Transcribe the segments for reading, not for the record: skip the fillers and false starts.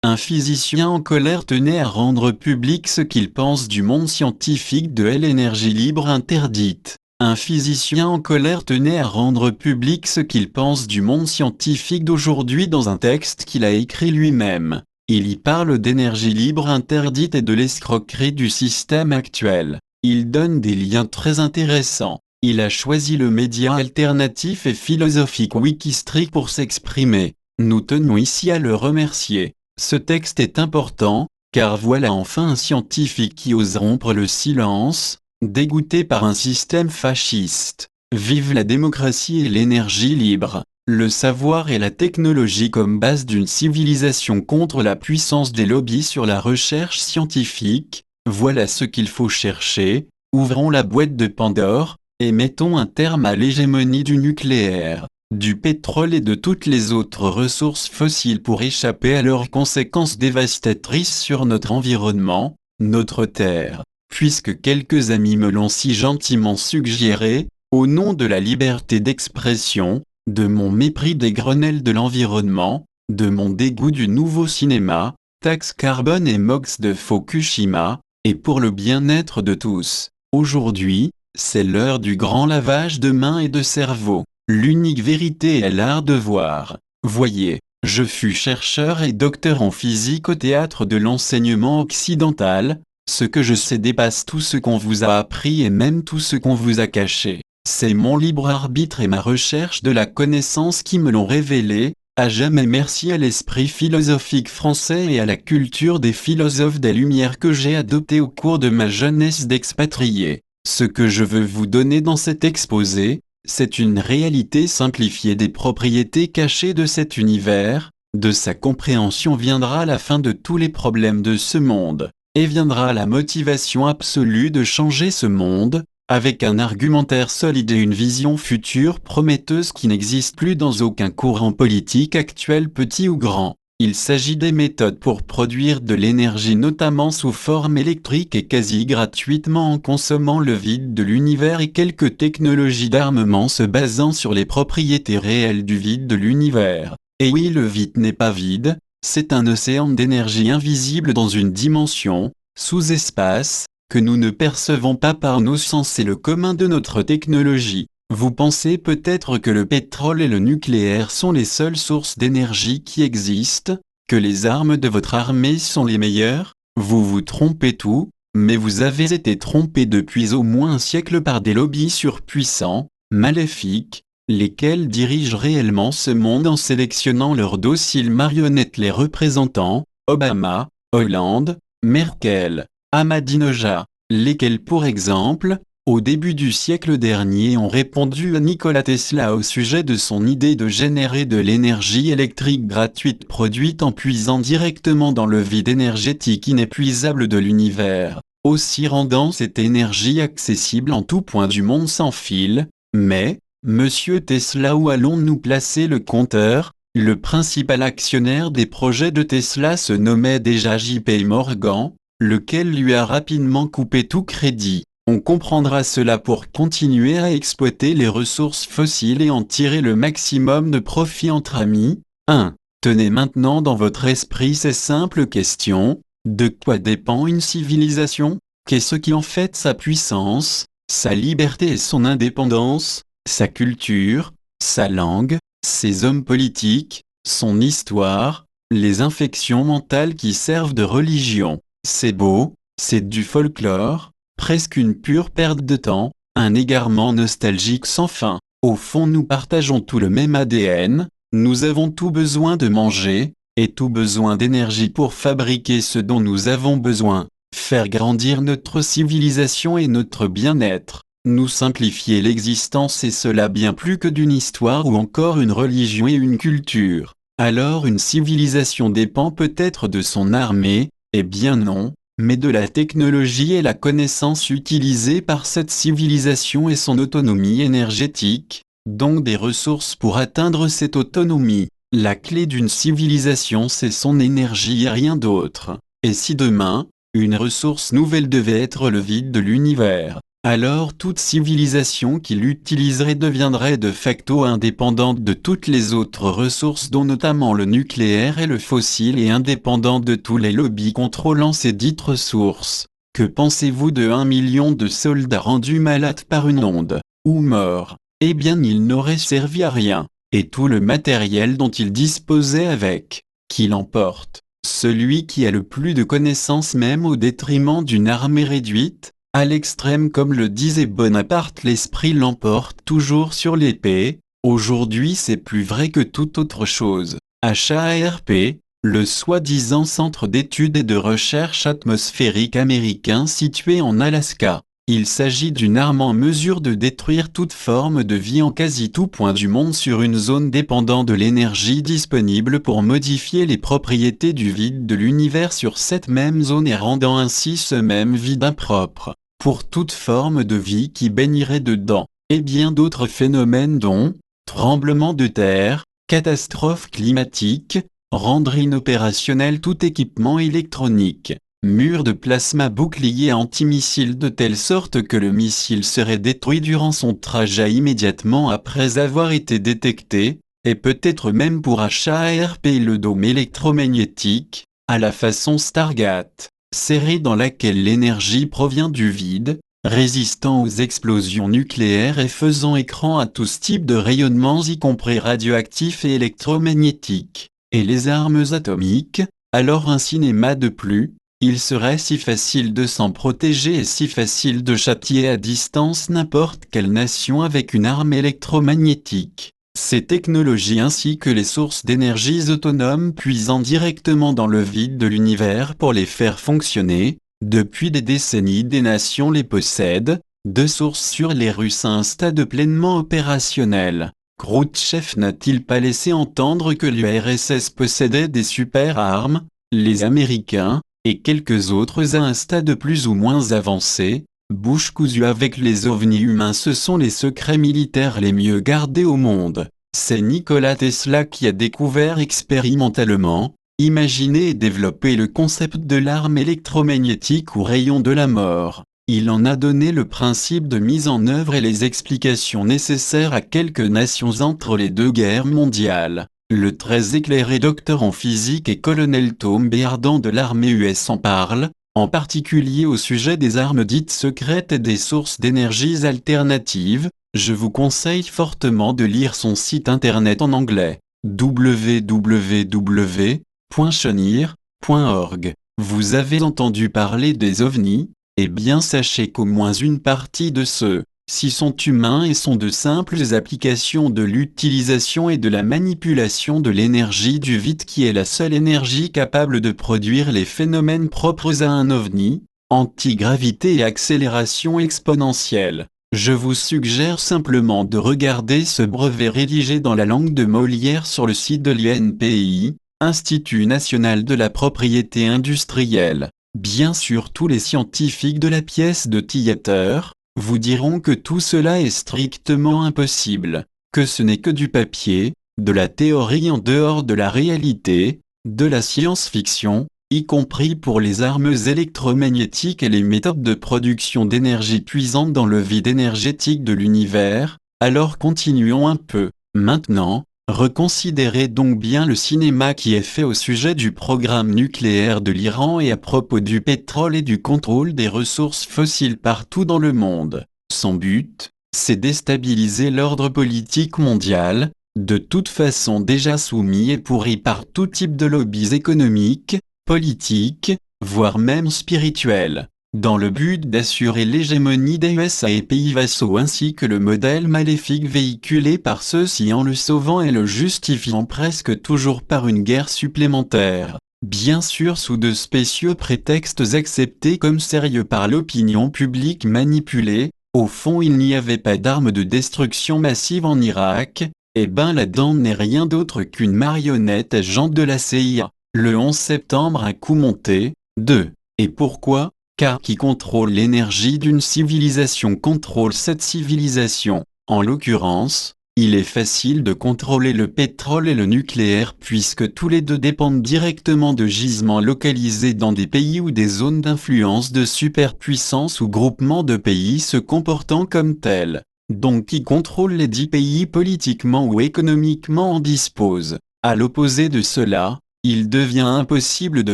Un physicien en colère tenait à rendre public ce qu'il pense du monde scientifique de l'énergie libre interdite. Un physicien en colère tenait à rendre public ce qu'il pense du monde scientifique d'aujourd'hui dans un texte qu'il a écrit lui-même. Il y parle d'énergie libre interdite et de l'escroquerie du système actuel. Il donne des liens très intéressants. Il a choisi le média alternatif et philosophique Wikistream pour s'exprimer. Nous tenons ici à le remercier. Ce texte est important, car voilà enfin un scientifique qui ose rompre le silence, dégoûté par un système fasciste. Vive la démocratie et l'énergie libre, le savoir et la technologie comme base d'une civilisation contre la puissance des lobbies sur la recherche scientifique, voilà ce qu'il faut chercher. Ouvrons la boîte de Pandore, et mettons un terme à l'hégémonie du nucléaire, du pétrole et de toutes les autres ressources fossiles pour échapper à leurs conséquences dévastatrices sur notre environnement, notre terre. Puisque quelques amis me l'ont si gentiment suggéré, au nom de la liberté d'expression, de mon mépris des grenelles de l'environnement, de mon dégoût du nouveau cinéma, taxe carbone et MOX de Fukushima, et pour le bien-être de tous, aujourd'hui, c'est l'heure du grand lavage de mains et de cerveau. L'unique vérité est l'art de voir. Voyez, je fus chercheur et docteur en physique au théâtre de l'enseignement occidental. Ce que je sais dépasse tout ce qu'on vous a appris et même tout ce qu'on vous a caché. C'est mon libre arbitre et ma recherche de la connaissance qui me l'ont révélé. À jamais merci à l'esprit philosophique français et à la culture des philosophes des Lumières que j'ai adopté au cours de ma jeunesse d'expatrié. Ce que je veux vous donner dans cet exposé, c'est une réalité simplifiée des propriétés cachées de cet univers. De sa compréhension viendra la fin de tous les problèmes de ce monde. Et viendra la motivation absolue de changer ce monde, avec un argumentaire solide et une vision future prometteuse qui n'existe plus dans aucun courant politique actuel petit ou grand. Il s'agit des méthodes pour produire de l'énergie notamment sous forme électrique et quasi gratuitement en consommant le vide de l'univers et quelques technologies d'armement se basant sur les propriétés réelles du vide de l'univers. Et oui, le vide n'est pas vide. C'est un océan d'énergie invisible dans une dimension, sous-espace, que nous ne percevons pas par nos sens et le commun de notre technologie. Vous pensez peut-être que le pétrole et le nucléaire sont les seules sources d'énergie qui existent, que les armes de votre armée sont les meilleures. Vous vous trompez tout, mais vous avez été trompé depuis au moins un siècle par des lobbies surpuissants, maléfiques, lesquels dirigent réellement ce monde en sélectionnant leurs dociles marionnettes les représentants, Obama, Hollande, Merkel, Ahmadinejad, lesquels pour exemple, au début du siècle dernier ont répondu à Nikola Tesla au sujet de son idée de générer de l'énergie électrique gratuite produite en puisant directement dans le vide énergétique inépuisable de l'univers, aussi rendant cette énergie accessible en tout point du monde sans fil. Mais, Monsieur Tesla, où allons-nous placer le compteur? Le principal actionnaire des projets de Tesla se nommait déjà JP Morgan, lequel lui a rapidement coupé tout crédit. On comprendra cela pour continuer à exploiter les ressources fossiles et en tirer le maximum de profit entre amis. 1. Tenez maintenant dans votre esprit ces simples questions. De quoi dépend une civilisation? Qu'est-ce qui en fait sa puissance, sa liberté et son indépendance? Sa culture, sa langue, ses hommes politiques, son histoire, les infections mentales qui servent de religion. C'est beau, c'est du folklore, presque une pure perte de temps, un égarement nostalgique sans fin. Au fond, nous partageons tout le même ADN, nous avons tout besoin de manger, et tout besoin d'énergie pour fabriquer ce dont nous avons besoin, faire grandir notre civilisation et notre bien-être. Nous simplifier l'existence et cela bien plus que d'une histoire ou encore une religion et une culture. Alors une civilisation dépend peut-être de son armée, eh bien non, mais de la technologie et la connaissance utilisée par cette civilisation et son autonomie énergétique, donc des ressources pour atteindre cette autonomie. La clé d'une civilisation c'est son énergie et rien d'autre. Et si demain, une ressource nouvelle devait être le vide de l'univers, alors toute civilisation qui l'utiliserait deviendrait de facto indépendante de toutes les autres ressources dont notamment le nucléaire et le fossile et indépendante de tous les lobbies contrôlant ces dites ressources. Que pensez-vous de 1 million de soldats rendus malades par une onde, ou morts? Eh bien ils n'auraient servi à rien, et tout le matériel dont ils disposaient avec, qui l'emporte? Celui qui a le plus de connaissances même au détriment d'une armée réduite? À l'extrême comme le disait Bonaparte, l'esprit l'emporte toujours sur l'épée. Aujourd'hui c'est plus vrai que toute autre chose. HAARP, le soi-disant centre d'études et de recherche atmosphérique américain situé en Alaska. Il s'agit d'une arme en mesure de détruire toute forme de vie en quasi tout point du monde sur une zone dépendant de l'énergie disponible pour modifier les propriétés du vide de l'univers sur cette même zone et rendant ainsi ce même vide impropre pour toute forme de vie qui baignerait dedans, et bien d'autres phénomènes dont tremblements de terre, catastrophes climatiques, rendre inopérationnel tout équipement électronique, mur de plasma bouclier antimissile de telle sorte que le missile serait détruit durant son trajet immédiatement après avoir été détecté, et peut-être même pour HAARP le dôme électromagnétique, à la façon Stargate, serré dans laquelle l'énergie provient du vide, résistant aux explosions nucléaires et faisant écran à tous types de rayonnements y compris radioactifs et électromagnétiques, et les armes atomiques, alors un cinéma de plus, il serait si facile de s'en protéger et si facile de châtier à distance n'importe quelle nation avec une arme électromagnétique. Ces technologies ainsi que les sources d'énergie autonomes puisant directement dans le vide de l'univers pour les faire fonctionner, depuis des décennies des nations les possèdent, de sources sûres les Russes à un stade pleinement opérationnel. Khrouchtchev n'a-t-il pas laissé entendre que l'URSS possédait des super-armes, les Américains, et quelques autres à un stade plus ou moins avancé? Bouche cousue avec les ovnis humains, ce sont les secrets militaires les mieux gardés au monde. C'est Nikola Tesla qui a découvert expérimentalement, imaginé et développé le concept de l'arme électromagnétique ou rayon de la mort. Il en a donné le principe de mise en œuvre et les explications nécessaires à quelques nations entre les deux guerres mondiales. Le très éclairé docteur en physique et colonel Tom Béardan de l'armée US en parle, en particulier au sujet des armes dites secrètes et des sources d'énergies alternatives. Je vous conseille fortement de lire son site internet en anglais, www.chonir.org. Vous avez entendu parler des ovnis? Eh bien sachez qu'au moins une partie de ceux-ci sont humains et sont de simples applications de l'utilisation et de la manipulation de l'énergie du vide qui est la seule énergie capable de produire les phénomènes propres à un ovni, antigravité et accélération exponentielle. Je vous suggère simplement de regarder ce brevet rédigé dans la langue de Molière sur le site de l'INPI, Institut national de la propriété industrielle. Bien sûr tous les scientifiques de la pièce de théâtre vous diront que tout cela est strictement impossible, que ce n'est que du papier, de la théorie en dehors de la réalité, de la science-fiction, y compris pour les armes électromagnétiques et les méthodes de production d'énergie puisante dans le vide énergétique de l'univers. Alors continuons un peu. Maintenant, reconsidérez donc bien le cinéma qui est fait au sujet du programme nucléaire de l'Iran et à propos du pétrole et du contrôle des ressources fossiles partout dans le monde. Son but, c'est déstabiliser l'ordre politique mondial, de toute façon déjà soumis et pourri par tout type de lobbies économiques, politiques, voire même spirituels, dans le but d'assurer l'hégémonie des USA et pays vassaux ainsi que le modèle maléfique véhiculé par ceux-ci en le sauvant et le justifiant presque toujours par une guerre supplémentaire, bien sûr sous de spécieux prétextes acceptés comme sérieux par l'opinion publique manipulée. Au fond il n'y avait pas d'armes de destruction massive en Irak, et ben là-dedans n'est rien d'autre qu'une marionnette agent de la CIA. Le 11 septembre un coup monté, 2. Et pourquoi? Car qui contrôle l'énergie d'une civilisation contrôle cette civilisation. En l'occurrence, Il est facile de contrôler le pétrole et le nucléaire puisque tous les deux dépendent directement de gisements localisés dans des pays ou des zones d'influence de superpuissances ou groupements de pays se comportant comme tels. Donc qui contrôle les 10 pays politiquement ou économiquement en dispose. À l'opposé de cela, il devient impossible de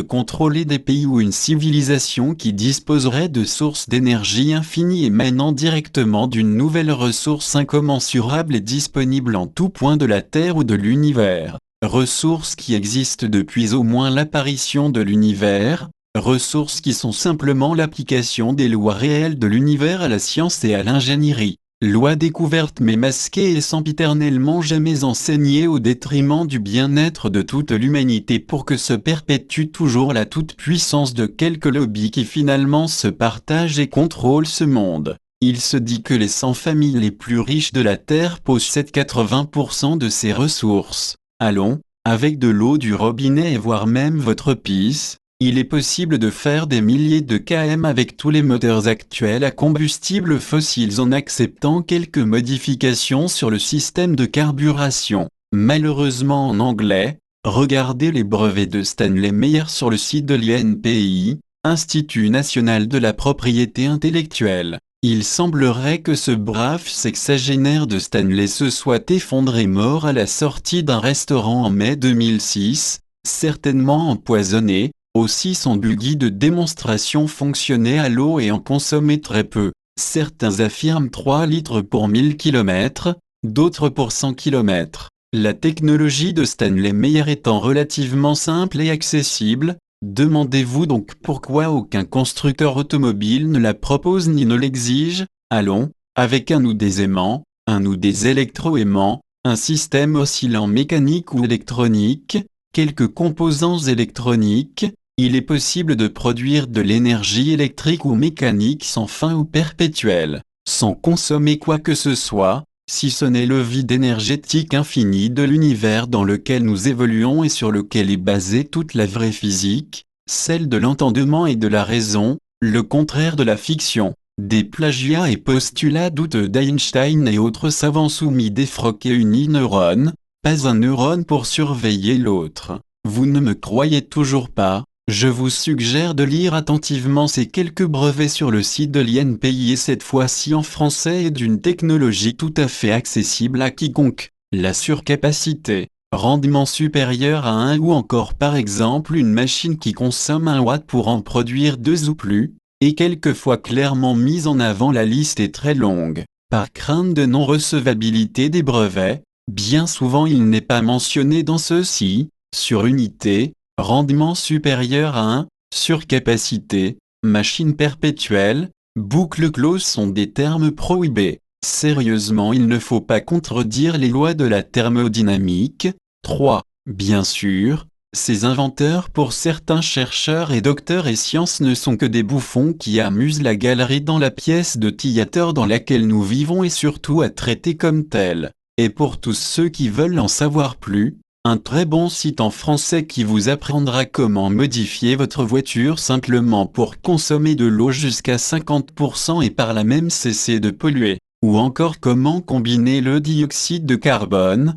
contrôler des pays ou une civilisation qui disposerait de sources d'énergie infinies émanant directement d'une nouvelle ressource incommensurable et disponible en tout point de la Terre ou de l'univers. Ressources qui existent depuis au moins l'apparition de l'univers, ressources qui sont simplement l'application des lois réelles de l'univers à la science et à l'ingénierie. Lois découvertes mais masquées et sempiternellement jamais enseignées au détriment du bien-être de toute l'humanité pour que se perpétue toujours la toute-puissance de quelques lobbies qui finalement se partagent et contrôlent ce monde. Il se dit que les 100 familles les plus riches de la Terre possèdent 80% de ses ressources. Allons, avec de l'eau du robinet et voire même votre pisse, il est possible de faire des milliers de km avec tous les moteurs actuels à combustible fossiles en acceptant quelques modifications sur le système de carburation. Malheureusement en anglais, regardez les brevets de Stanley Meyer sur le site de l'INPI, Institut national de la propriété intellectuelle. Il semblerait que ce brave sexagénaire de Stanley se soit effondré mort à la sortie d'un restaurant en mai 2006, certainement empoisonné. Aussi son buggy de démonstration fonctionnait à l'eau et en consommait très peu. Certains affirment 3 litres pour 1000 km, d'autres pour 100 km. La technologie de Stanley Meyer étant relativement simple et accessible, demandez-vous donc pourquoi aucun constructeur automobile ne la propose ni ne l'exige. Allons, avec un ou des aimants, un ou des électroaimants, un système oscillant mécanique ou électronique, quelques composants électroniques, il est possible de produire de l'énergie électrique ou mécanique sans fin ou perpétuelle, sans consommer quoi que ce soit, si ce n'est le vide énergétique infini de l'univers dans lequel nous évoluons et sur lequel est basée toute la vraie physique, celle de l'entendement et de la raison, le contraire de la fiction. Des plagiats et postulats douteux d'Einstein et autres savants soumis défroqués unineurones, pas un neurone pour surveiller l'autre. Vous ne me croyez toujours pas? Je vous suggère de lire attentivement ces quelques brevets sur le site de l'INPI et cette fois-ci en français et d'une technologie tout à fait accessible à quiconque. La surcapacité, rendement supérieur à 1 ou encore par exemple une machine qui consomme 1 watt pour en produire 2 ou plus, est quelquefois clairement mise en avant. La liste est très longue. Par crainte de non-recevabilité des brevets, bien souvent il n'est pas mentionné dans ceux-ci, surunité, rendement supérieur à 1, surcapacité, machine perpétuelle, boucle close sont des termes prohibés. Sérieusement, il ne faut pas contredire les lois de la thermodynamique. 3. Bien sûr, ces inventeurs pour certains chercheurs et docteurs et sciences ne sont que des bouffons qui amusent la galerie dans la pièce de théâtre dans laquelle nous vivons et surtout à traiter comme tels. Et pour tous ceux qui veulent en savoir plus, un très bon site en français qui vous apprendra comment modifier votre voiture simplement pour consommer de l'eau jusqu'à 50% et par là même cesser de polluer. Ou encore comment combiner le dioxyde de carbone,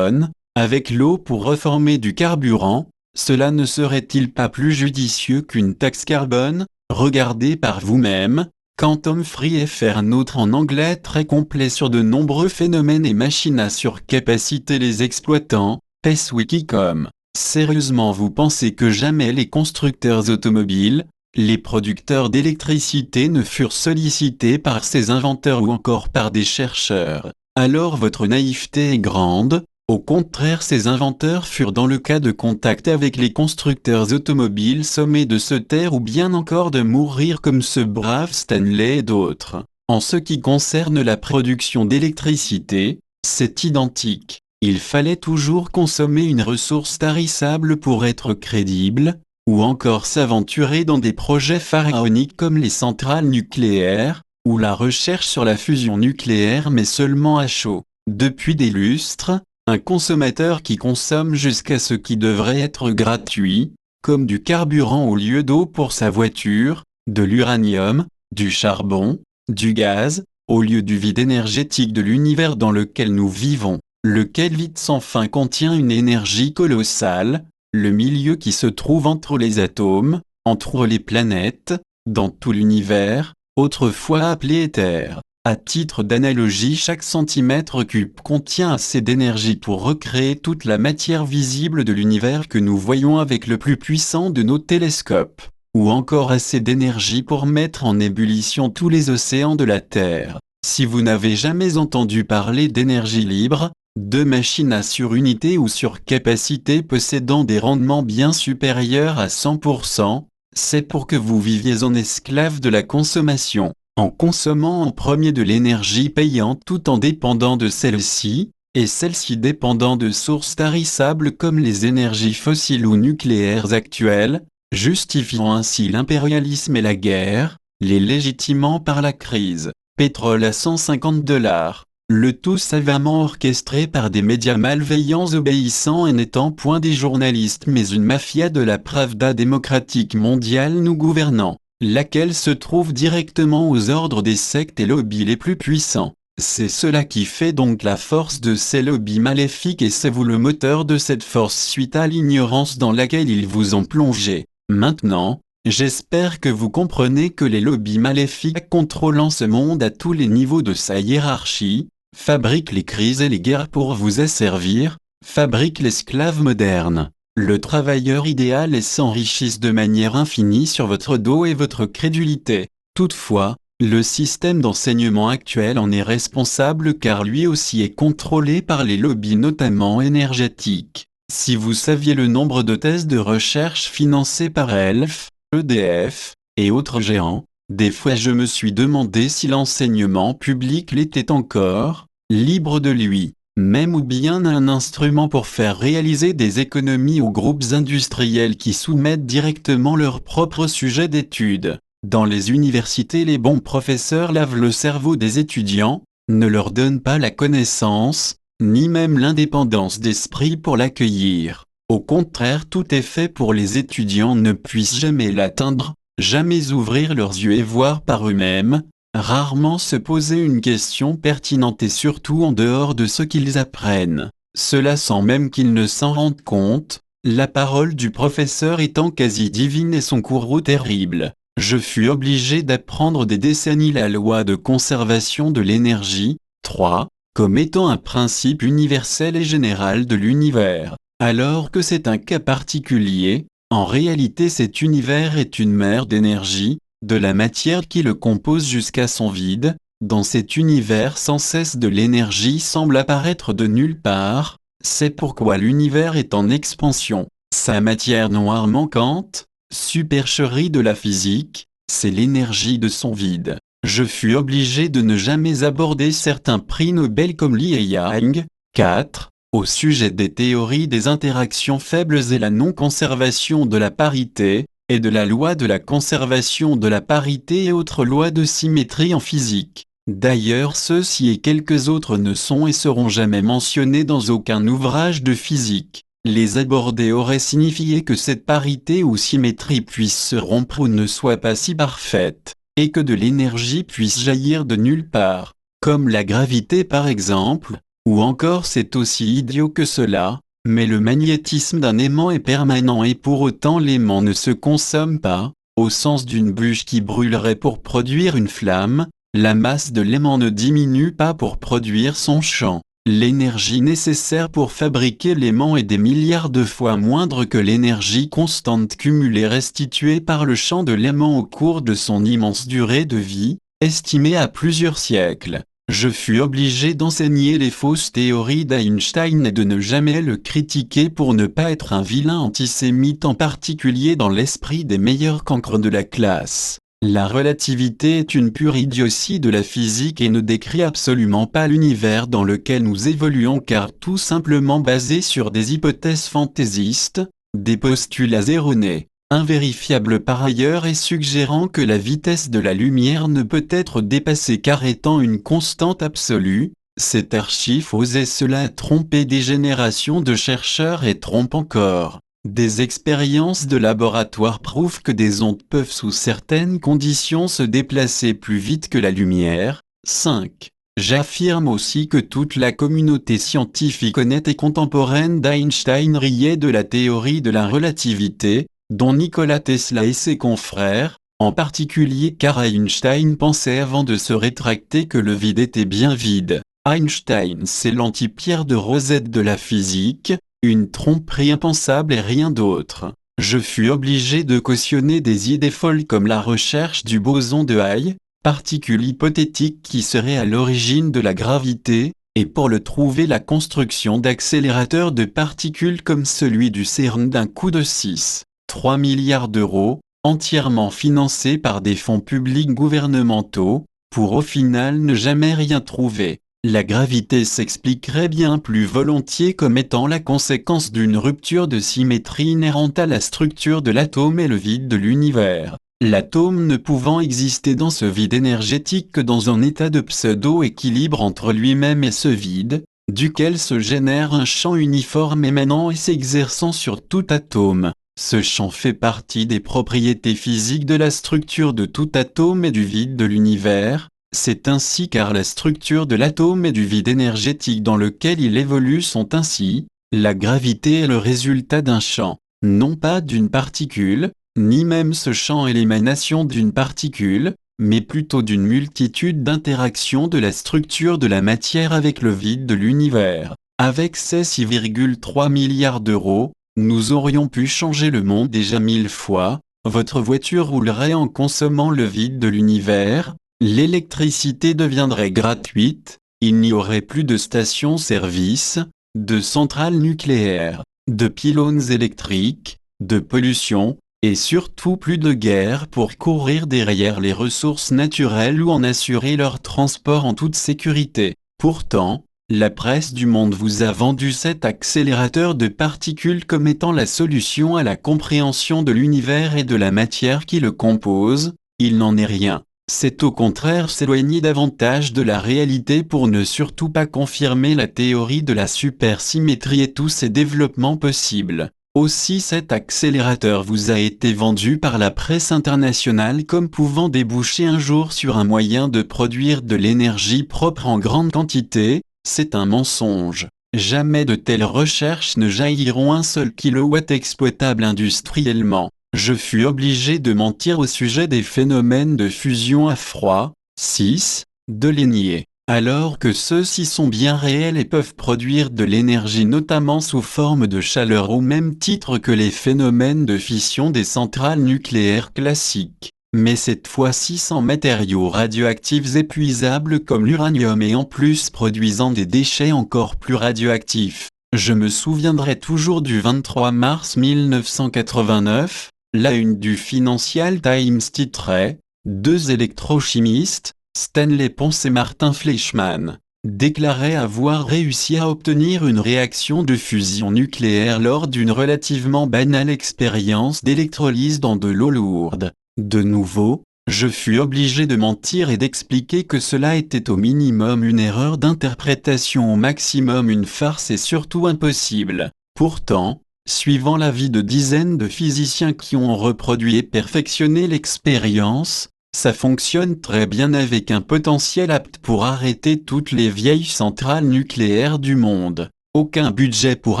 avec l'eau pour reformer du carburant. Cela ne serait-il pas plus judicieux qu'une taxe carbone? Regardez par vous-même. Quantum Free FR, un autre en anglais très complet sur de nombreux phénomènes et machines à surcapacité les exploitants, PESWiki.com. Sérieusement, vous pensez que jamais les constructeurs automobiles, les producteurs d'électricité ne furent sollicités par ces inventeurs ou encore par des chercheurs? Alors votre naïveté est grande. Au contraire, ces inventeurs furent dans le cas de contact avec les constructeurs automobiles sommés de se taire ou bien encore de mourir comme ce brave Stanley et d'autres. En ce qui concerne la production d'électricité, c'est identique. Il fallait toujours consommer une ressource tarissable pour être crédible, ou encore s'aventurer dans des projets pharaoniques comme les centrales nucléaires, ou la recherche sur la fusion nucléaire mais seulement à chaud. Depuis des lustres, un consommateur qui consomme jusqu'à ce qui devrait être gratuit, comme du carburant au lieu d'eau pour sa voiture, de l'uranium, du charbon, du gaz, au lieu du vide énergétique de l'univers dans lequel nous vivons. Lequel vide sans fin contient une énergie colossale, le milieu qui se trouve entre les atomes, entre les planètes, dans tout l'univers, autrefois appelé éther. À titre d'analogie, chaque centimètre cube contient assez d'énergie pour recréer toute la matière visible de l'univers que nous voyons avec le plus puissant de nos télescopes, ou encore assez d'énergie pour mettre en ébullition tous les océans de la Terre. Si vous n'avez jamais entendu parler d'énergie libre, de machines à surunité ou surcapacité possédant des rendements bien supérieurs à 100%, c'est pour que vous viviez en esclave de la consommation, en consommant en premier de l'énergie payante tout en dépendant de celle-ci, et celle-ci dépendant de sources tarissables comme les énergies fossiles ou nucléaires actuelles, justifiant ainsi l'impérialisme et la guerre, les légitimant par la crise. Pétrole à $150. Le tout savamment orchestré par des médias malveillants obéissants et n'étant point des journalistes mais une mafia de la Pravda démocratique mondiale nous gouvernant, laquelle se trouve directement aux ordres des sectes et lobbies les plus puissants. C'est cela qui fait donc la force de ces lobbies maléfiques et c'est vous le moteur de cette force suite à l'ignorance dans laquelle ils vous ont plongé. Maintenant, j'espère que vous comprenez que les lobbies maléfiques contrôlant ce monde à tous les niveaux de sa hiérarchie, fabriquent les crises et les guerres pour vous asservir, fabriquent l'esclave moderne, le travailleur idéal et s'enrichissent de manière infinie sur votre dos et votre crédulité. Toutefois, le système d'enseignement actuel en est responsable car lui aussi est contrôlé par les lobbies notamment énergétiques. Si vous saviez le nombre de thèses de recherche financées par ELF, EDF, et autres géants, des fois je me suis demandé si l'enseignement public l'était encore, libre de lui-même ou bien un instrument pour faire réaliser des économies aux groupes industriels qui soumettent directement leurs propres sujets d'étude. Dans les universités, les bons professeurs lavent le cerveau des étudiants, ne leur donnent pas la connaissance, ni même l'indépendance d'esprit pour l'accueillir. Au contraire, tout est fait pour les étudiants ne puissent jamais l'atteindre, jamais ouvrir leurs yeux et voir par eux-mêmes, rarement se poser une question pertinente et surtout en dehors de ce qu'ils apprennent. Cela sans même qu'ils ne s'en rendent compte, la parole du professeur étant quasi divine et son courroux terrible. Je fus obligé d'apprendre des décennies la loi de conservation de l'énergie, 3, comme étant un principe universel et général de l'univers. Alors que c'est un cas particulier, en réalité cet univers est une mer d'énergie, de la matière qui le compose jusqu'à son vide. Dans cet univers sans cesse de l'énergie semble apparaître de nulle part, c'est pourquoi l'univers est en expansion. Sa matière noire manquante, supercherie de la physique, c'est l'énergie de son vide. Je fus obligé de ne jamais aborder certains prix Nobel comme Li et Yang, 4, au sujet des théories des interactions faibles et la non-conservation de la parité, et de la loi de la conservation de la parité et autres lois de symétrie en physique. D'ailleurs ceux-ci et quelques autres ne sont et seront jamais mentionnés dans aucun ouvrage de physique. Les aborder aurait signifié que cette parité ou symétrie puisse se rompre ou ne soit pas si parfaite, et que de l'énergie puisse jaillir de nulle part, comme la gravité par exemple, ou encore c'est aussi idiot que cela, mais le magnétisme d'un aimant est permanent et pour autant l'aimant ne se consomme pas, au sens d'une bûche qui brûlerait pour produire une flamme, la masse de l'aimant ne diminue pas pour produire son champ. L'énergie nécessaire pour fabriquer l'aimant est des milliards de fois moindre que l'énergie constante cumulée restituée par le champ de l'aimant au cours de son immense durée de vie, estimée à plusieurs siècles. Je fus obligé d'enseigner les fausses théories d'Einstein et de ne jamais le critiquer pour ne pas être un vilain antisémite en particulier dans l'esprit des meilleurs cancres de la classe. La relativité est une pure idiotie de la physique et ne décrit absolument pas l'univers dans lequel nous évoluons car tout simplement basé sur des hypothèses fantaisistes, des postulats erronés, invérifiables par ailleurs et suggérant que la vitesse de la lumière ne peut être dépassée car étant une constante absolue. C'est archi faux et cela a trompé des générations de chercheurs et trompe encore. Des expériences de laboratoire prouvent que des ondes peuvent sous certaines conditions se déplacer plus vite que la lumière, 5. J'affirme aussi que toute la communauté scientifique honnête et contemporaine d'Einstein riait de la théorie de la relativité, dont Nikola Tesla et ses confrères, en particulier car Einstein pensait avant de se rétracter que le vide était bien vide. Einstein, c'est l'anti-Pierre de Rosette de la physique, une tromperie impensable et rien d'autre. Je fus obligé de cautionner des idées folles comme la recherche du boson de Higgs, particule hypothétique qui serait à l'origine de la gravité, et pour le trouver la construction d'accélérateurs de particules comme celui du CERN d'un coût de 6,3 milliards d'euros, entièrement financés par des fonds publics gouvernementaux, pour au final ne jamais rien trouver. La gravité s'expliquerait bien plus volontiers comme étant la conséquence d'une rupture de symétrie inhérente à la structure de l'atome et le vide de l'univers. L'atome ne pouvant exister dans ce vide énergétique que dans un état de pseudo-équilibre entre lui-même et ce vide, duquel se génère un champ uniforme émanant et s'exerçant sur tout atome. Ce champ fait partie des propriétés physiques de la structure de tout atome et du vide de l'univers. C'est ainsi car la structure de l'atome et du vide énergétique dans lequel il évolue sont ainsi, la gravité est le résultat d'un champ, non pas d'une particule, ni même ce champ est l'émanation d'une particule, mais plutôt d'une multitude d'interactions de la structure de la matière avec le vide de l'univers. Avec ces 6,3 milliards d'euros, nous aurions pu changer le monde déjà 1000 fois, votre voiture roulerait en consommant le vide de l'univers, l'électricité deviendrait gratuite, il n'y aurait plus de stations-service, de centrales nucléaires, de pylônes électriques, de pollution, et surtout plus de guerre pour courir derrière les ressources naturelles ou en assurer leur transport en toute sécurité. Pourtant, la presse du monde vous a vendu cet accélérateur de particules comme étant la solution à la compréhension de l'univers et de la matière qui le compose. Il n'en est rien. C'est au contraire s'éloigner davantage de la réalité pour ne surtout pas confirmer la théorie de la supersymétrie et tous ses développements possibles. Aussi cet accélérateur vous a été vendu par la presse internationale comme pouvant déboucher un jour sur un moyen de produire de l'énergie propre en grande quantité, c'est un mensonge. Jamais de telles recherches ne jailliront un seul kilowatt exploitable industriellement. Je fus obligé de mentir au sujet des phénomènes de fusion à froid, 6, de Légnier. Alors que ceux-ci sont bien réels et peuvent produire de l'énergie notamment sous forme de chaleur au même titre que les phénomènes de fission des centrales nucléaires classiques, mais cette fois-ci sans matériaux radioactifs épuisables comme l'uranium et en plus produisant des déchets encore plus radioactifs. Je me souviendrai toujours du 23 mars 1989, la une du Financial Times titrait « Deux électrochimistes, Stanley Pons et Martin Fleischmann, déclaraient avoir réussi à obtenir une réaction de fusion nucléaire lors d'une relativement banale expérience d'électrolyse dans de l'eau lourde. » De nouveau, je fus obligé de mentir et d'expliquer que cela était au minimum une erreur d'interprétation, au maximum une farce et surtout impossible. Pourtant, suivant l'avis de dizaines de physiciens qui ont reproduit et perfectionné l'expérience, ça fonctionne très bien avec un potentiel apte pour arrêter toutes les vieilles centrales nucléaires du monde. Aucun budget pour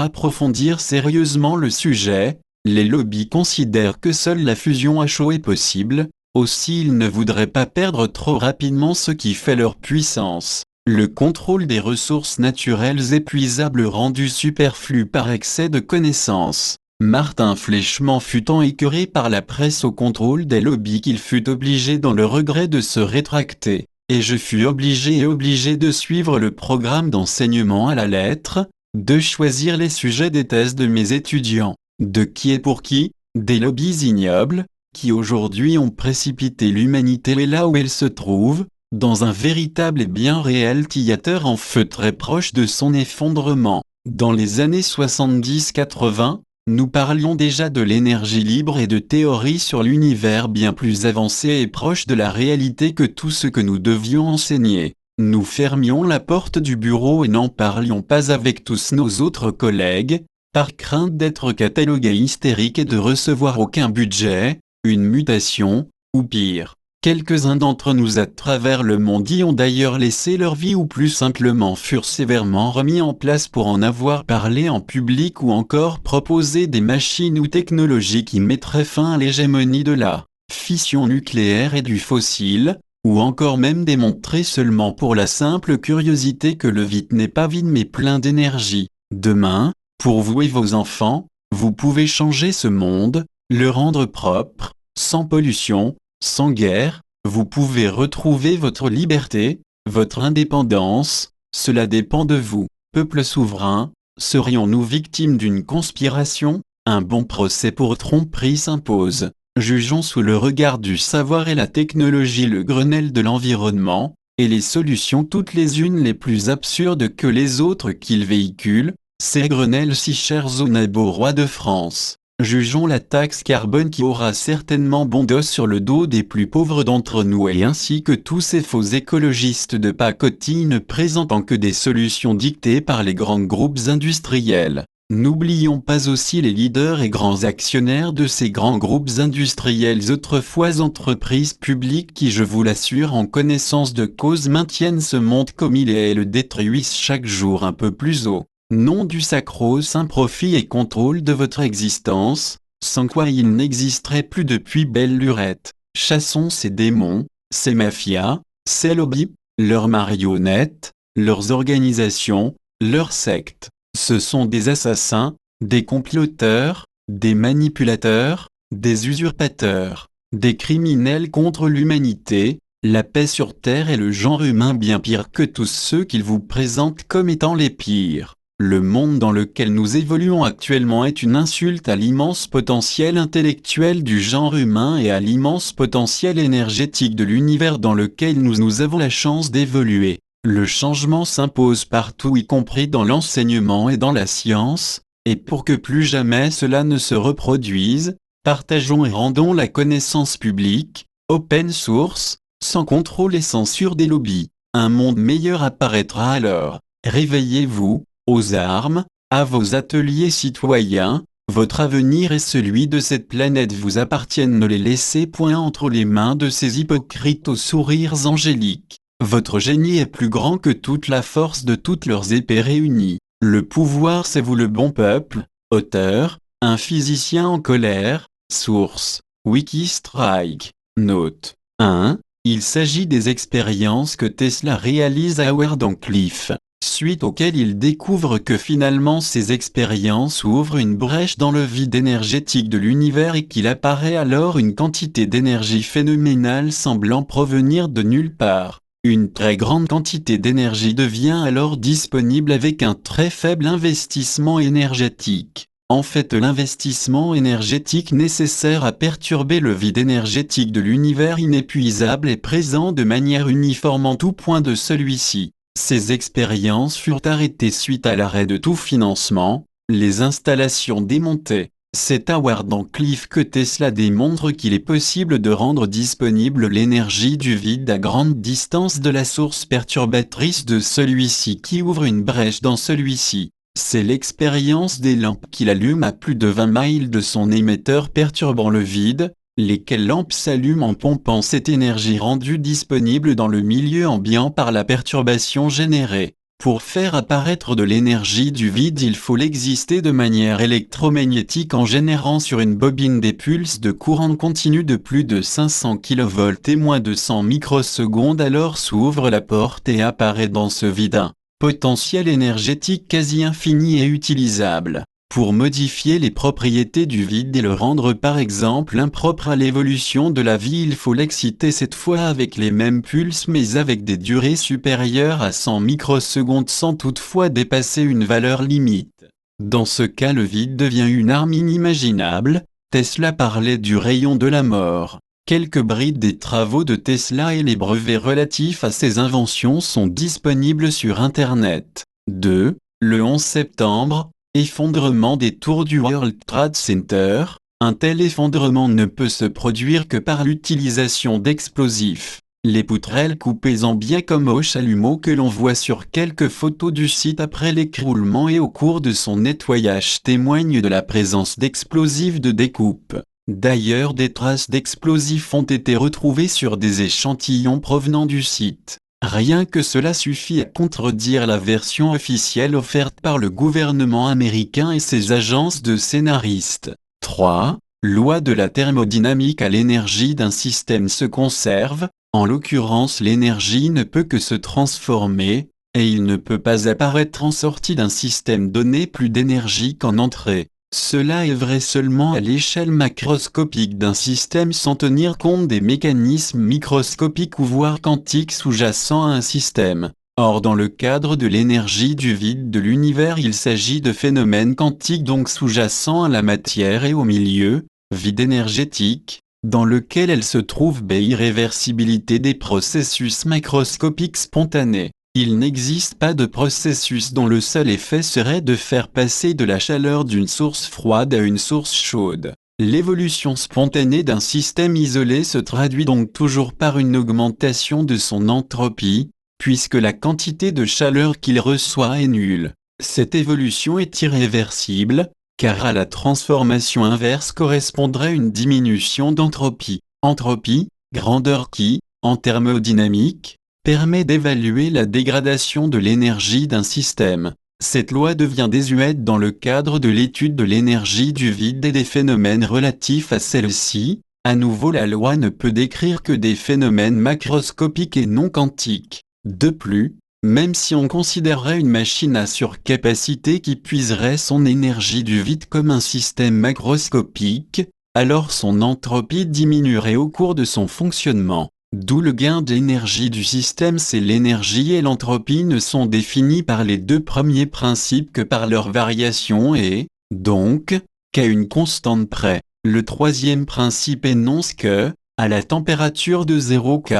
approfondir sérieusement le sujet, les lobbies considèrent que seule la fusion à chaud est possible, aussi ils ne voudraient pas perdre trop rapidement ce qui fait leur puissance. Le contrôle des ressources naturelles épuisables rendu superflu par excès de connaissances. Martin Fleischmann fut tant écœuré par la presse au contrôle des lobbies qu'il fut obligé dans le regret de se rétracter, et je fus obligé de suivre le programme d'enseignement à la lettre, de choisir les sujets des thèses de mes étudiants, de qui et pour qui, des lobbies ignobles, qui aujourd'hui ont précipité l'humanité là où elle se trouve, dans un véritable et bien réel théâtre en feu très proche de son effondrement. Dans les années 70-80, nous parlions déjà de l'énergie libre et de théories sur l'univers bien plus avancées et proches de la réalité que tout ce que nous devions enseigner. Nous fermions la porte du bureau et n'en parlions pas avec tous nos autres collègues, par crainte d'être catalogués hystériques et de recevoir aucun budget, une mutation, ou pire, Quelques-uns d'entre nous à travers le monde y ont d'ailleurs laissé leur vie ou plus simplement furent sévèrement remis en place pour en avoir parlé en public ou encore proposé des machines ou technologies qui mettraient fin à l'hégémonie de la fission nucléaire et du fossile, ou encore même démontrer seulement pour la simple curiosité que le vide n'est pas vide mais plein d'énergie. Demain, pour vous et vos enfants, vous pouvez changer ce monde, le rendre propre, sans pollution, sans guerre, vous pouvez retrouver votre liberté, votre indépendance, cela dépend de vous. Peuple souverain, serions-nous victimes d'une conspiration? Un bon procès pour tromperie s'impose. Jugeons sous le regard du savoir et la technologie le Grenelle de l'environnement, et les solutions toutes les unes les plus absurdes que les autres qu'ils véhiculent, ces Grenelles si chers au beau roi de France. Jugeons la taxe carbone qui aura certainement bon dos sur le dos des plus pauvres d'entre nous et ainsi que tous ces faux écologistes de pacotille ne présentant que des solutions dictées par les grands groupes industriels. N'oublions pas aussi les leaders et grands actionnaires de ces grands groupes industriels autrefois entreprises publiques qui je vous l'assure en connaissance de cause maintiennent ce monde comme il est et le détruisent chaque jour un peu plus haut. Nom du sacro-saint profit et contrôle de votre existence, sans quoi il n'existerait plus depuis belle lurette. Chassons ces démons, ces mafias, ces lobbies, leurs marionnettes, leurs organisations, leurs sectes. Ce sont des assassins, des comploteurs, des manipulateurs, des usurpateurs, des criminels contre l'humanité, la paix sur terre et le genre humain bien pire que tous ceux qu'ils vous présentent comme étant les pires. Le monde dans lequel nous évoluons actuellement est une insulte à l'immense potentiel intellectuel du genre humain et à l'immense potentiel énergétique de l'univers dans lequel nous avons la chance d'évoluer. Le changement s'impose partout y compris dans l'enseignement et dans la science, et pour que plus jamais cela ne se reproduise, partageons et rendons la connaissance publique, open source, sans contrôle et censure des lobbies. Un monde meilleur apparaîtra alors. Réveillez-vous, aux armes, à vos ateliers citoyens, votre avenir et celui de cette planète vous appartiennent, ne les laissez point entre les mains de ces hypocrites aux sourires angéliques. Votre génie est plus grand que toute la force de toutes leurs épées réunies. Le pouvoir c'est vous le bon peuple. Auteur, un physicien en colère. Source, Wikistrike. Note 1. Il s'agit des expériences que Tesla réalise à Howard en Cliff, suite auxquelles il découvre que finalement ces expériences ouvrent une brèche dans le vide énergétique de l'univers et qu'il apparaît alors une quantité d'énergie phénoménale semblant provenir de nulle part. Une très grande quantité d'énergie devient alors disponible avec un très faible investissement énergétique. En fait, l'investissement énergétique nécessaire à perturber le vide énergétique de l'univers inépuisable est présent de manière uniforme en tout point de celui-ci. Ces expériences furent arrêtées suite à l'arrêt de tout financement, les installations démontées. C'est à Howard Cliff que Tesla démontre qu'il est possible de rendre disponible l'énergie du vide à grande distance de la source perturbatrice de celui-ci qui ouvre une brèche dans celui-ci. C'est l'expérience des lampes qu'il allume à plus de 20 miles de son émetteur perturbant le vide, lesquelles lampes s'allument en pompant cette énergie rendue disponible dans le milieu ambiant par la perturbation générée. Pour faire apparaître de l'énergie du vide, il faut l'exister de manière électromagnétique en générant sur une bobine des pulses de courant continu de plus de 500 kV et moins de 100 microsecondes. Alors s'ouvre la porte et apparaît dans ce vide un potentiel énergétique quasi infini et utilisable. Pour modifier les propriétés du vide et le rendre par exemple impropre à l'évolution de la vie, il faut l'exciter cette fois avec les mêmes pulses mais avec des durées supérieures à 100 microsecondes sans toutefois dépasser une valeur limite. Dans ce cas, le vide devient une arme inimaginable. Tesla parlait du rayon de la mort. Quelques brides des travaux de Tesla et les brevets relatifs à ses inventions sont disponibles sur Internet. 2. Le 11 septembre, effondrement des tours du World Trade Center. Un tel effondrement ne peut se produire que par l'utilisation d'explosifs. Les poutrelles coupées en biais comme au chalumeau que l'on voit sur quelques photos du site après l'écroulement et au cours de son nettoyage témoignent de la présence d'explosifs de découpe. D'ailleurs, des traces d'explosifs ont été retrouvées sur des échantillons provenant du site. Rien que cela suffit à contredire la version officielle offerte par le gouvernement américain et ses agences de scénaristes. 3. Loi de la thermodynamique. À l'énergie d'un système se conserve, en l'occurrence l'énergie ne peut que se transformer, et il ne peut pas apparaître en sortie d'un système donné plus d'énergie qu'en entrée. Cela est vrai seulement à l'échelle macroscopique d'un système sans tenir compte des mécanismes microscopiques ou voire quantiques sous-jacents à un système. Or dans le cadre de l'énergie du vide de l'univers, il s'agit de phénomènes quantiques donc sous-jacents à la matière et au milieu, vide énergétique, dans lequel elle se trouve. Irréversibilité des processus macroscopiques spontanés. Il n'existe pas de processus dont le seul effet serait de faire passer de la chaleur d'une source froide à une source chaude. L'évolution spontanée d'un système isolé se traduit donc toujours par une augmentation de son entropie, puisque la quantité de chaleur qu'il reçoit est nulle. Cette évolution est irréversible, car à la transformation inverse correspondrait une diminution d'entropie. Entropie, grandeur qui, en thermodynamique, permet d'évaluer la dégradation de l'énergie d'un système. Cette loi devient désuète dans le cadre de l'étude de l'énergie du vide et des phénomènes relatifs à celle-ci. À nouveau, la loi ne peut décrire que des phénomènes macroscopiques et non quantiques. De plus, même si on considérerait une machine à surcapacité qui puiserait son énergie du vide comme un système macroscopique, alors son entropie diminuerait au cours de son fonctionnement. D'où le gain d'énergie du système. C'est l'énergie et l'entropie ne sont définis par les deux premiers principes que par leur variation et, donc, qu'à une constante près. Le troisième principe énonce que, à la température de 0 K,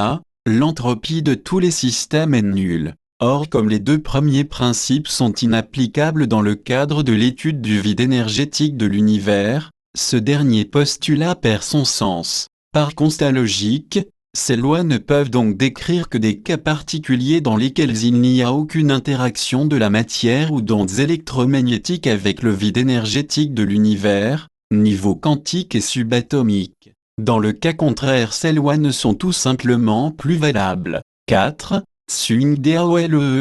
l'entropie de tous les systèmes est nulle. Or, comme les deux premiers principes sont inapplicables dans le cadre de l'étude du vide énergétique de l'univers, ce dernier postulat perd son sens. Par constat logique, ces lois ne peuvent donc décrire que des cas particuliers dans lesquels il n'y a aucune interaction de la matière ou d'ondes électromagnétiques avec le vide énergétique de l'univers, niveau quantique et subatomique. Dans le cas contraire, ces lois ne sont tout simplement plus valables. 4. Swing Dao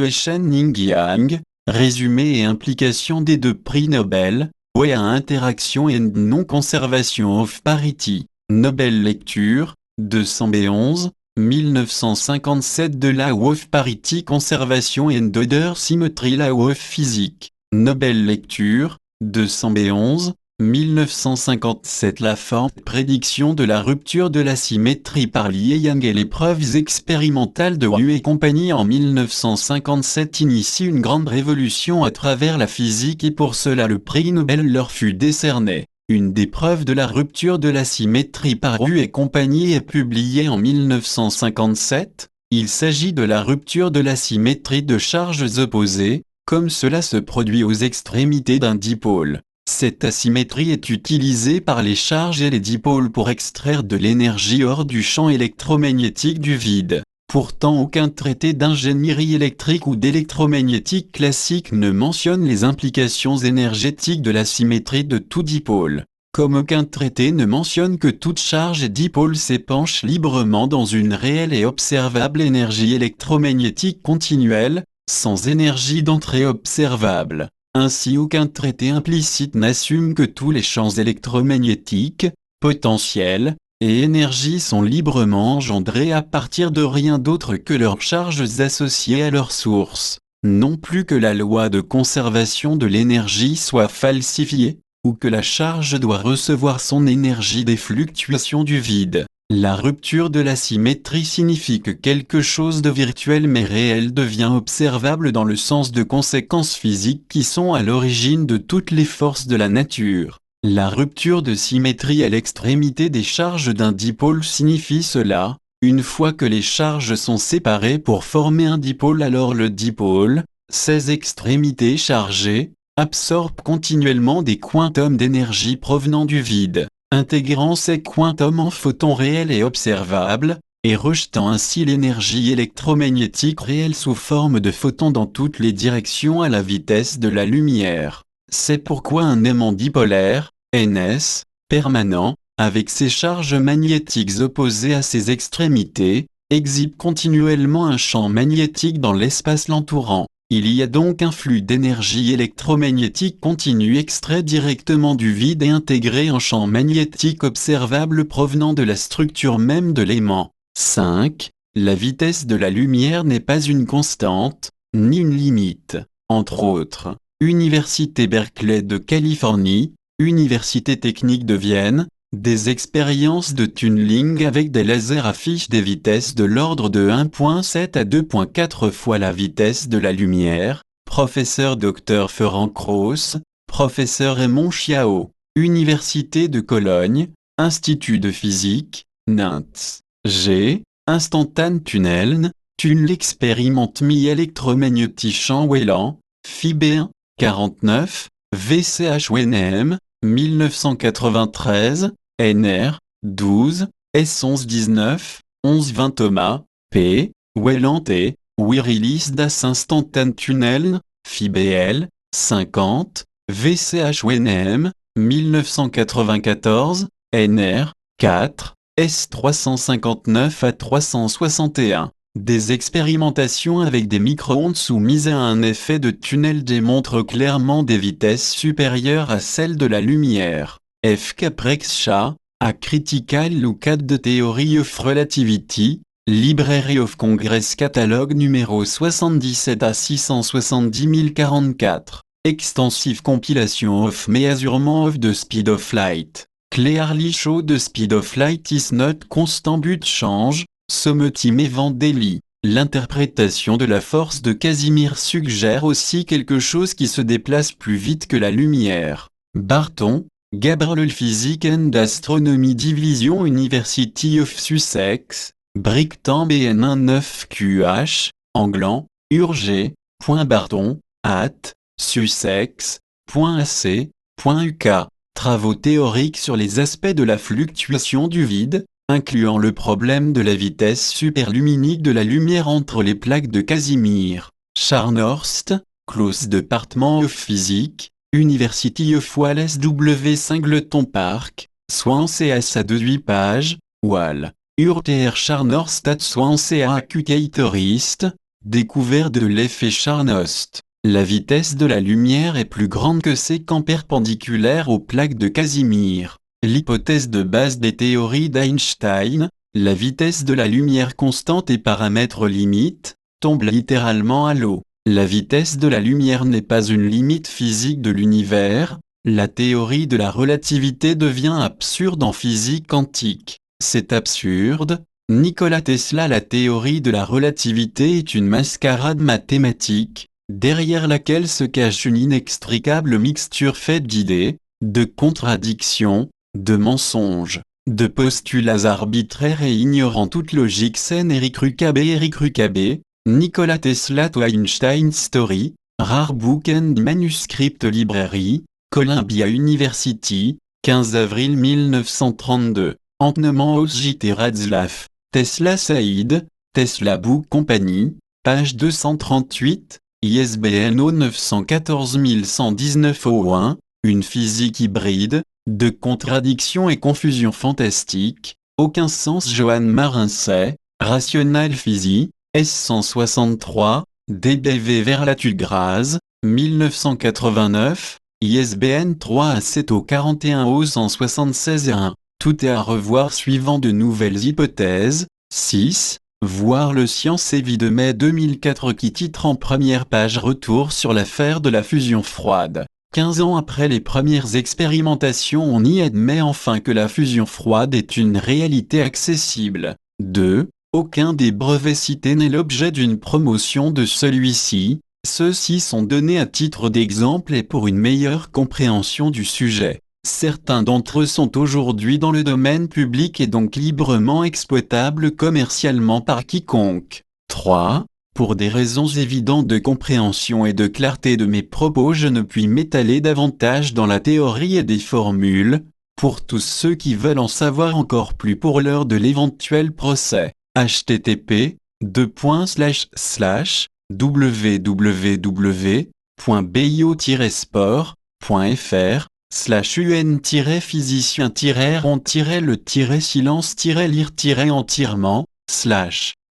Shen Ning Yang, résumé et implication des deux prix Nobel, ouais à interaction and non-conservation of parity. Nobel Lecture, 211, 1957 de Law of Parity Conservation and Other Symmetry Law of Physics. Nobel Lecture, 211, 1957 La forte prédiction de la rupture de la symétrie par Liu-Yang et les preuves expérimentales de Wu et compagnie en 1957 initient une grande révolution à travers la physique et pour cela le prix Nobel leur fut décerné. Une des preuves de la rupture de la symétrie par Wu et compagnie est publiée en 1957. Il s'agit de la rupture de la symétrie de charges opposées, comme cela se produit aux extrémités d'un dipôle. Cette asymétrie est utilisée par les charges et les dipôles pour extraire de l'énergie hors du champ électromagnétique du vide. Pourtant, aucun traité d'ingénierie électrique ou d'électromagnétique classique ne mentionne les implications énergétiques de l'asymétrie de tout dipôle. Comme aucun traité ne mentionne que toute charge et dipôle s'épanche librement dans une réelle et observable énergie électromagnétique continuelle, sans énergie d'entrée observable. Ainsi, aucun traité implicite n'assume que tous les champs électromagnétiques, potentiels, et énergie sont librement engendrés à partir de rien d'autre que leurs charges associées à leur source. Non plus que la loi de conservation de l'énergie soit falsifiée, ou que la charge doit recevoir son énergie des fluctuations du vide. La rupture de la symétrie signifie que quelque chose de virtuel mais réel devient observable dans le sens de conséquences physiques qui sont à l'origine de toutes les forces de la nature. La rupture de symétrie à l'extrémité des charges d'un dipôle signifie cela. Une fois que les charges sont séparées pour former un dipôle, alors le dipôle, ses extrémités chargées, absorbe continuellement des quantums d'énergie provenant du vide, intégrant ces quantums en photons réels et observables, et rejetant ainsi l'énergie électromagnétique réelle sous forme de photons dans toutes les directions à la vitesse de la lumière. C'est pourquoi un aimant dipolaire, NS, permanent, avec ses charges magnétiques opposées à ses extrémités, exhibe continuellement un champ magnétique dans l'espace l'entourant. Il y a donc un flux d'énergie électromagnétique continu extrait directement du vide et intégré en champ magnétique observable provenant de la structure même de l'aimant. 5. La vitesse de la lumière n'est pas une constante, ni une limite. Entre autres, Université Berkeley de Californie, Université technique de Vienne, des expériences de tunneling avec des lasers affichent des vitesses de l'ordre de 1.7 à 2.4 fois la vitesse de la lumière. Professeur Dr Ferrand Cros, professeur Raymond Chiao, Université de Cologne, Institut de physique, Nantes. G. Instantan Tunneln, Tunnel expérimente mi-électromagnétique champ Whelan, FIB1, 49, VCH-WNM, 1993, NR, 12, S1119, 1120 Thomas, P, Whelan T, We Release das Instantan Tunneln, FIBL, 50, VCH-WNM, 1994, NR, 4, S359 à 361. Des expérimentations avec des micro-ondes soumises à un effet de tunnel démontrent clairement des vitesses supérieures à celles de la lumière. F. Caprexa, A Critical Look at the Theory of Relativity, Library of Congress Catalogue numéro 77 à 670 044. Extensive compilation of measurement of the speed of light. Clearly show the speed of light is not constant but change. Sommetim Evangelii. L'interprétation de la force de Casimir suggère aussi quelque chose qui se déplace plus vite que la lumière. Barton, Gabriel Physics and Astronomy Division University of Sussex, Bricktan BN19QH, Anglan, Urgé, Barton, Sussex.ac.uk. Travaux théoriques sur les aspects de la fluctuation du vide, incluant le problème de la vitesse superluminique de la lumière entre les plaques de Casimir. Scharnhorst, Close Department of Physics, University of Wales W. Singleton Park, Swansea à 2 pages, Wall. Urter Scharnhorst at Swansea Accucatorist, découverte de l'effet Scharnhorst. La vitesse de la lumière est plus grande que séquent perpendiculaire aux plaques de Casimir. L'hypothèse de base des théories d'Einstein, la vitesse de la lumière constante et paramètre limite, tombe littéralement à l'eau. La vitesse de la lumière n'est pas une limite physique de l'univers, la théorie de la relativité devient absurde en physique quantique. C'est absurde, Nikola Tesla. La théorie de la relativité est une mascarade mathématique, derrière laquelle se cache une inextricable mixture faite d'idées, de contradictions, de mensonges, de postulats arbitraires et ignorant toute logique saine. Eric Rukabe, Nikola Tesla to Einstein Story, Rare Book and Manuscript Library, Columbia University, 15 avril 1932. Entenement aus J.T. Ratzlaff, Tesla Saïd, Tesla Book Company, page 238, ISBN 914 119-01, une physique hybride, de contradictions et confusion fantastique, aucun sens. Johann Marincey, Rational Physique, S163, DBV Verlatugraz, 1989, ISBN 3 à 7 au 41 au 176 1. Tout est à revoir suivant de nouvelles hypothèses. 6. Voir le Science et Vie de mai 2004 qui titre en première page Retour sur l'affaire de la fusion froide. 15 ans après les premières expérimentations, on y admet enfin que la fusion froide est une réalité accessible. 2. Aucun des brevets cités n'est l'objet d'une promotion de celui-ci, ceux-ci sont donnés à titre d'exemple et pour une meilleure compréhension du sujet. Certains d'entre eux sont aujourd'hui dans le domaine public et donc librement exploitables commercialement par quiconque. 3. Pour des raisons évidentes de compréhension et de clarté de mes propos, je ne puis m'étaler davantage dans la théorie et des formules, pour tous ceux qui veulent en savoir encore plus pour l'heure de l'éventuel procès. http://www.bio-sport.fr /un-physicien-rond-le-silence-lire-entirement /